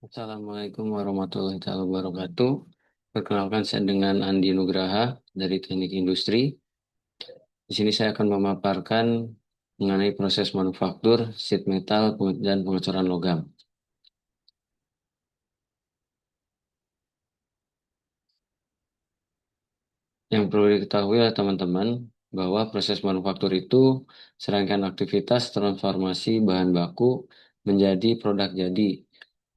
Assalamualaikum warahmatullahi wabarakatuh. Perkenalkan saya dengan Andi Nugraha dari Teknik Industri. Di sini saya akan memaparkan mengenai proses manufaktur, sheet metal, dan pengecoran logam. Yang perlu diketahui oleh teman-teman bahwa proses manufaktur itu serangkaian aktivitas transformasi bahan baku menjadi produk jadi.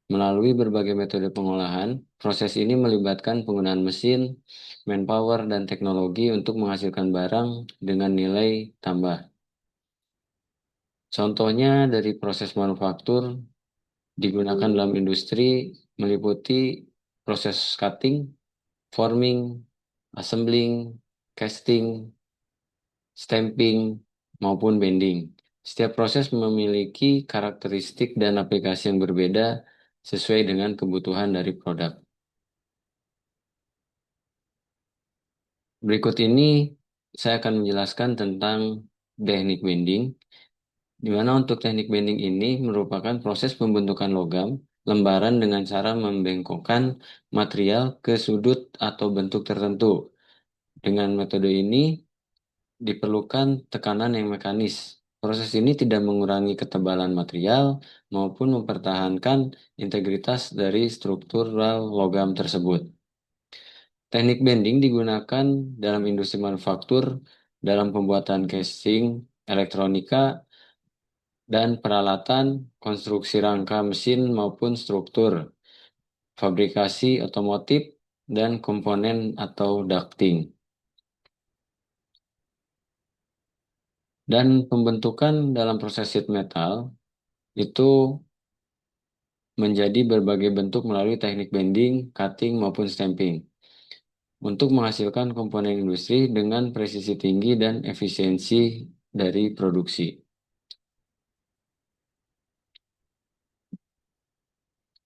Melalui berbagai metode pengolahan, proses ini melibatkan penggunaan mesin, manpower, dan teknologi untuk menghasilkan barang dengan nilai tambah. Contohnya dari proses manufaktur digunakan dalam industri meliputi proses cutting, forming, assembling, casting, stamping, maupun bending. Setiap proses memiliki karakteristik dan aplikasi yang berbeda sesuai dengan kebutuhan dari produk. Berikut ini saya akan menjelaskan tentang teknik bending, di mana untuk teknik bending ini merupakan proses pembentukan logam lembaran dengan cara membengkokkan material ke sudut atau bentuk tertentu. Dengan metode ini diperlukan tekanan yang mekanis. Proses ini tidak mengurangi ketebalan material maupun mempertahankan integritas dari struktural logam tersebut. Teknik bending digunakan dalam industri manufaktur, dalam pembuatan casing, elektronika, dan peralatan, konstruksi rangka mesin maupun struktur, fabrikasi otomotif, dan komponen atau ducting. Dan pembentukan dalam proses sheet metal itu menjadi berbagai bentuk melalui teknik bending, cutting, maupun stamping untuk menghasilkan komponen industri dengan presisi tinggi dan efisiensi dari produksi.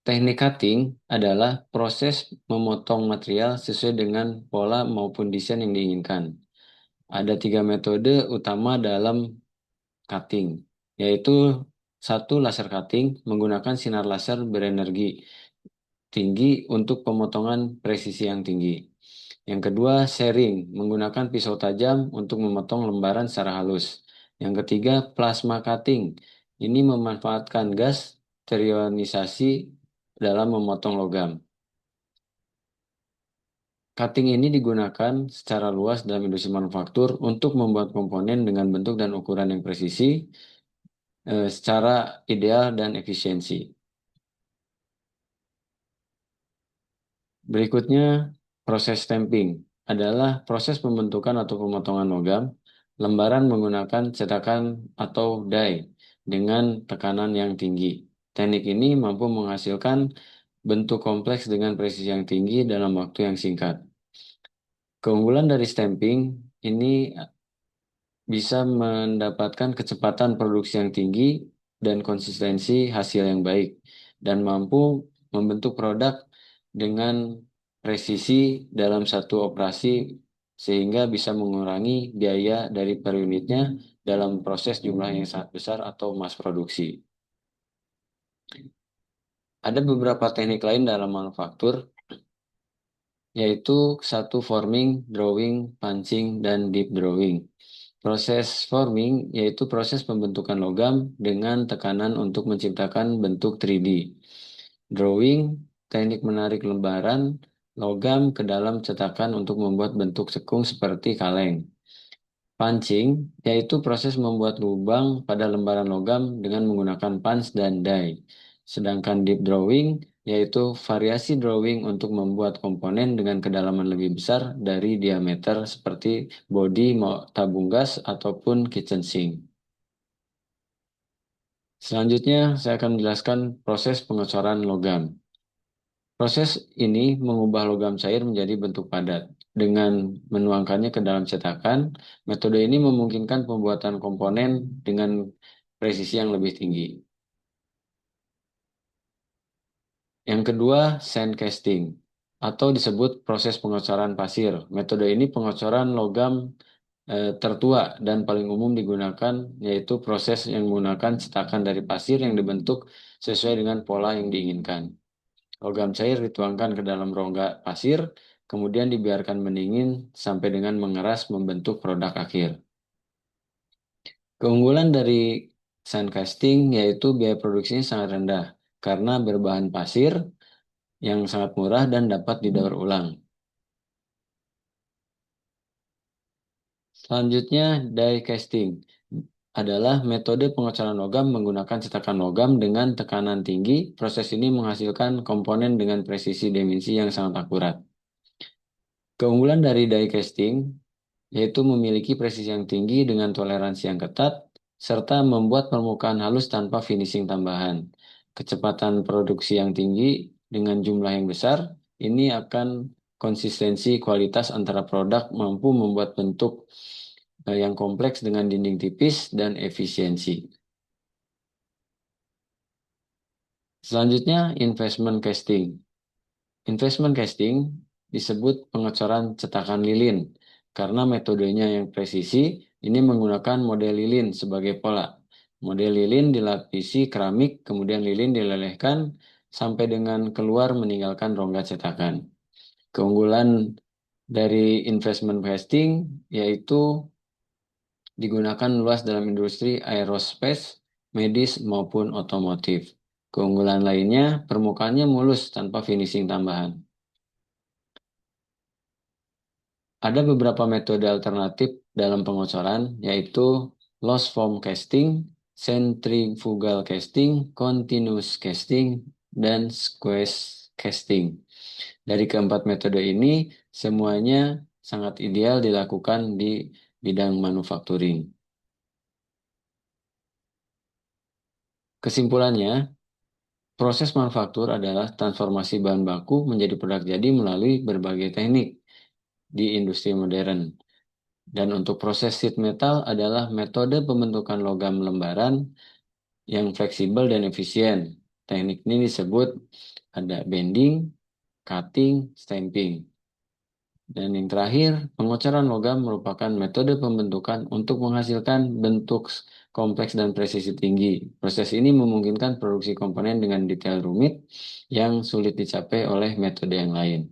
Teknik cutting adalah proses memotong material sesuai dengan pola maupun desain yang diinginkan. Ada tiga metode utama dalam cutting, yaitu satu, laser cutting menggunakan sinar laser berenergi tinggi untuk pemotongan presisi yang tinggi. Yang kedua, shearing menggunakan pisau tajam untuk memotong lembaran secara halus. Yang ketiga, plasma cutting. Ini memanfaatkan gas terionisasi dalam memotong logam. Cutting ini digunakan secara luas dalam industri manufaktur untuk membuat komponen dengan bentuk dan ukuran yang presisi, secara ideal dan efisiensi. Berikutnya, proses stamping adalah proses pembentukan atau pemotongan logam lembaran menggunakan cetakan atau die dengan tekanan yang tinggi. Teknik ini mampu menghasilkan bentuk kompleks dengan presisi yang tinggi dalam waktu yang singkat. Keunggulan dari stamping ini bisa mendapatkan kecepatan produksi yang tinggi dan konsistensi hasil yang baik, dan mampu membentuk produk dengan presisi dalam satu operasi sehingga bisa mengurangi biaya dari per unitnya dalam proses jumlah yang sangat besar atau mass produksi. Ada beberapa teknik lain dalam manufaktur, yaitu satu, forming, drawing, punching, dan deep drawing. Proses forming yaitu proses pembentukan logam dengan tekanan untuk menciptakan bentuk 3D. Drawing, teknik menarik lembaran logam ke dalam cetakan untuk membuat bentuk sekung seperti kaleng. Punching, yaitu proses membuat lubang pada lembaran logam dengan menggunakan punch dan die. Sedangkan deep drawing, yaitu variasi drawing untuk membuat komponen dengan kedalaman lebih besar dari diameter seperti bodi, tabung gas, ataupun kitchen sink. Selanjutnya, saya akan menjelaskan proses pengecoran logam. Proses ini mengubah logam cair menjadi bentuk padat. Dengan menuangkannya ke dalam cetakan, metode ini memungkinkan pembuatan komponen dengan presisi yang lebih tinggi. Yang kedua, sand casting atau disebut proses pengecoran pasir. Metode ini pengecoran logam tertua dan paling umum digunakan, yaitu proses yang menggunakan cetakan dari pasir yang dibentuk sesuai dengan pola yang diinginkan. Logam cair dituangkan ke dalam rongga pasir, kemudian dibiarkan mendingin sampai dengan mengeras membentuk produk akhir. Keunggulan dari sand casting yaitu biaya produksinya sangat rendah karena berbahan pasir yang sangat murah dan dapat didaur ulang. Selanjutnya, die casting adalah metode pengecoran logam menggunakan cetakan logam dengan tekanan tinggi. Proses ini menghasilkan komponen dengan presisi dimensi yang sangat akurat. Keunggulan dari die casting yaitu memiliki presisi yang tinggi dengan toleransi yang ketat, serta membuat permukaan halus tanpa finishing tambahan. Kecepatan produksi yang tinggi dengan jumlah yang besar, ini akan konsistensi kualitas antara produk mampu membuat bentuk yang kompleks dengan dinding tipis dan efisiensi. Selanjutnya, investment casting. Investment casting disebut pengecoran cetakan lilin karena metodenya yang presisi, ini menggunakan model lilin sebagai pola. Model lilin dilapisi keramik, kemudian lilin dilelehkan sampai dengan keluar meninggalkan rongga cetakan. Keunggulan dari investment casting yaitu digunakan luas dalam industri aerospace, medis, maupun otomotif. Keunggulan lainnya, permukaannya mulus tanpa finishing tambahan. Ada beberapa metode alternatif dalam pengocoran, yaitu loss form casting, centrifugal casting, continuous casting, dan squeeze casting. Dari keempat metode ini, semuanya sangat ideal dilakukan di bidang manufacturing. Kesimpulannya, proses manufaktur adalah transformasi bahan baku menjadi produk jadi melalui berbagai teknik di industri modern. Dan untuk proses sheet metal adalah metode pembentukan logam lembaran yang fleksibel dan efisien. Teknik ini disebut ada bending, cutting, stamping. Dan yang terakhir, pengocoran logam merupakan metode pembentukan untuk menghasilkan bentuk kompleks dan presisi tinggi. Proses ini memungkinkan produksi komponen dengan detail rumit yang sulit dicapai oleh metode yang lain.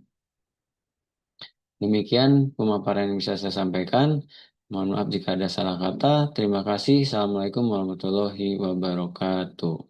Demikian pemaparan yang bisa saya sampaikan. Mohon maaf jika ada salah kata. Terima kasih. Assalamualaikum warahmatullahi wabarakatuh.